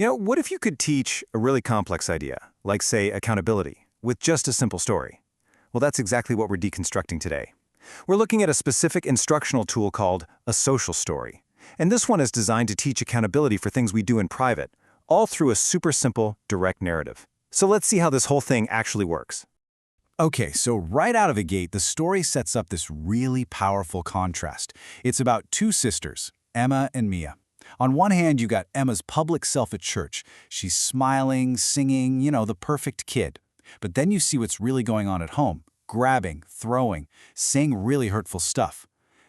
What if you could teach a really complex idea, like, say, accountability, with just a simple story? Well, that's exactly what we're deconstructing today. We're looking at a specific instructional tool called a social story. And this one is designed to teach accountability for things we do in private, all through a super simple, direct narrative. So let's see how this whole thing actually works. Okay, so right out of the gate, the story sets up this really powerful contrast. It's about two sisters, Emma and Mia. On one hand, you got Emma's public self at church. She's smiling, singing, the perfect kid. But then you see what's really going on at home, grabbing, throwing, saying really hurtful stuff.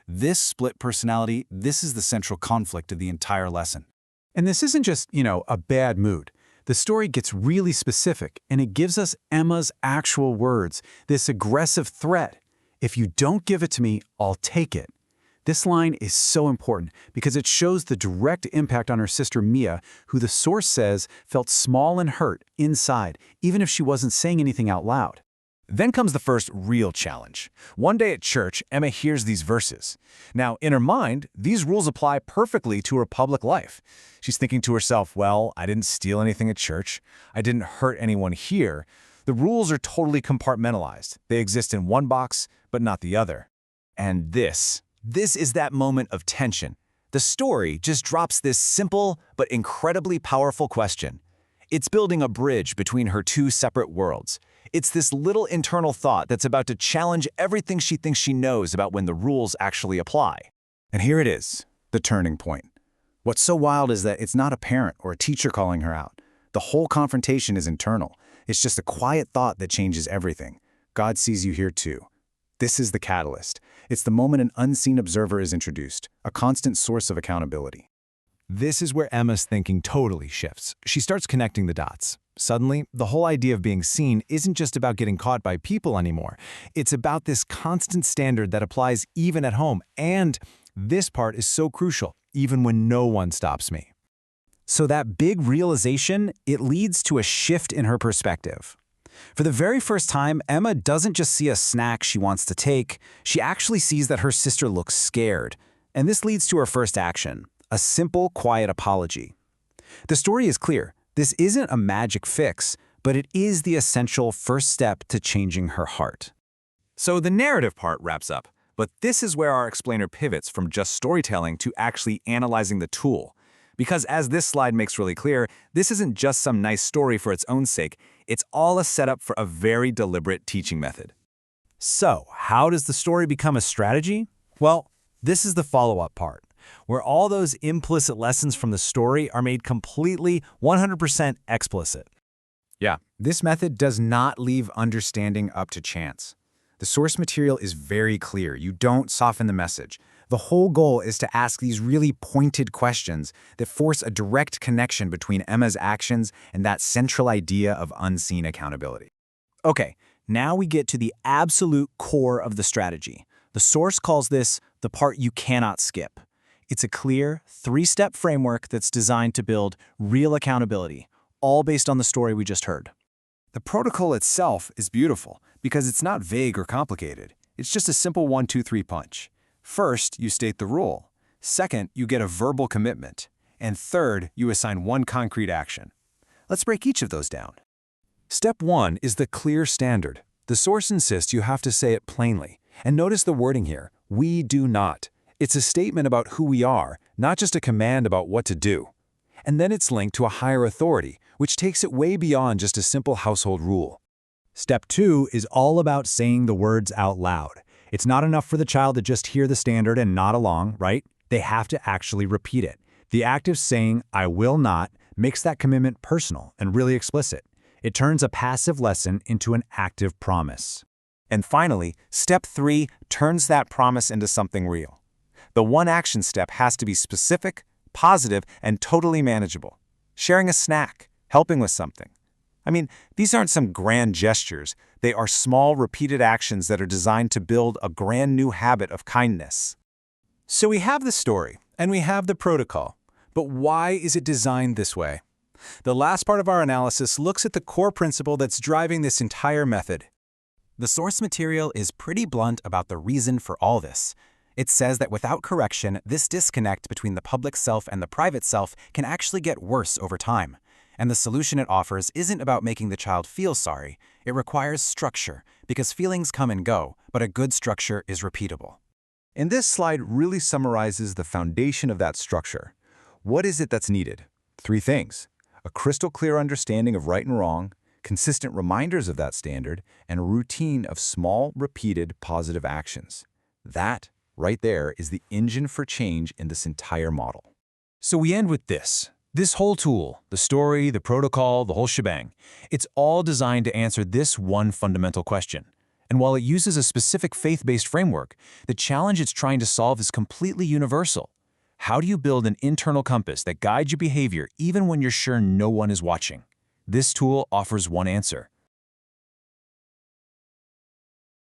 This split personality, this is the central conflict of the entire lesson. And this isn't just, a bad mood. The story gets really specific, and it gives us Emma's actual words, this aggressive threat. If you don't give it to me, I'll take it. This line is so important because it shows the direct impact on her sister Mia, who the source says felt small and hurt inside, even if she wasn't saying anything out loud. Then comes the first real challenge. One day at church, Emma hears these verses. Now, in her mind, these rules apply perfectly to her public life. She's thinking to herself, well, I didn't steal anything at church. I didn't hurt anyone here. The rules are totally compartmentalized. They exist in one box, but not the other. And this is that moment of tension. The story just drops this simple but incredibly powerful question. It's building a bridge between her two separate worlds. It's this little internal thought that's about to challenge everything she thinks she knows about when the rules actually apply. And here it is, the turning point. What's so wild is that it's not a parent or a teacher calling her out. The whole confrontation is internal. It's just a quiet thought that changes everything. God sees you here too. This is the catalyst. It's the moment an unseen observer is introduced, a constant source of accountability. This is where Emma's thinking totally shifts. She starts connecting the dots. Suddenly, the whole idea of being seen isn't just about getting caught by people anymore. It's about this constant standard that applies even at home. And this part is so crucial, even when no one stops me. So that big realization, it leads to a shift in her perspective. For the very first time, Emma doesn't just see a snack she wants to take, she actually sees that her sister looks scared. And this leads to her first action, a simple, quiet apology. The story is clear. This isn't a magic fix, but it is the essential first step to changing her heart. So the narrative part wraps up, but this is where our explainer pivots from just storytelling to actually analyzing the tool. Because as this slide makes really clear, this isn't just some nice story for its own sake, it's all a setup for a very deliberate teaching method. So, how does the story become a strategy? Well, this is the follow-up part, where all those implicit lessons from the story are made completely 100% explicit. Yeah, this method does not leave understanding up to chance. The source material is very clear. You don't soften the message. The whole goal is to ask these really pointed questions that force a direct connection between Emma's actions and that central idea of unseen accountability. Okay, now we get to the absolute core of the strategy. The source calls this the part you cannot skip. It's a clear, three-step framework that's designed to build real accountability, all based on the story we just heard. The protocol itself is beautiful because it's not vague or complicated. It's just a simple 1, 2, 3 punch. First, you state the rule. Second, you get a verbal commitment. And third, you assign one concrete action. Let's break each of those down. Step 1 is the clear standard. The source insists you have to say it plainly. And notice the wording here, we do not. It's a statement about who we are, not just a command about what to do. And then it's linked to a higher authority, which takes it way beyond just a simple household rule. Step 2 is all about saying the words out loud. It's not enough for the child to just hear the standard and nod along, right? They have to actually repeat it. The act of saying, I will not, makes that commitment personal and really explicit. It turns a passive lesson into an active promise. And finally, step 3 turns that promise into something real. The one action step has to be specific, positive, and totally manageable. Sharing a snack, helping with something. I mean, these aren't some grand gestures. They are small, repeated actions that are designed to build a brand new habit of kindness. So we have the story, and we have the protocol. But why is it designed this way? The last part of our analysis looks at the core principle that's driving this entire method. The source material is pretty blunt about the reason for all this. It says that without correction, this disconnect between the public self and the private self can actually get worse over time. And the solution it offers isn't about making the child feel sorry. It requires structure, because feelings come and go, but a good structure is repeatable. And this slide really summarizes the foundation of that structure. What is it that's needed? 3 things: a crystal clear understanding of right and wrong, consistent reminders of that standard, and a routine of small, repeated, positive actions. That, right there, is the engine for change in this entire model. So we end with this. This whole tool, the story, the protocol, the whole shebang, it's all designed to answer this one fundamental question. And while it uses a specific faith-based framework, the challenge it's trying to solve is completely universal. How do you build an internal compass that guides your behavior even when you're sure no one is watching? This tool offers one answer: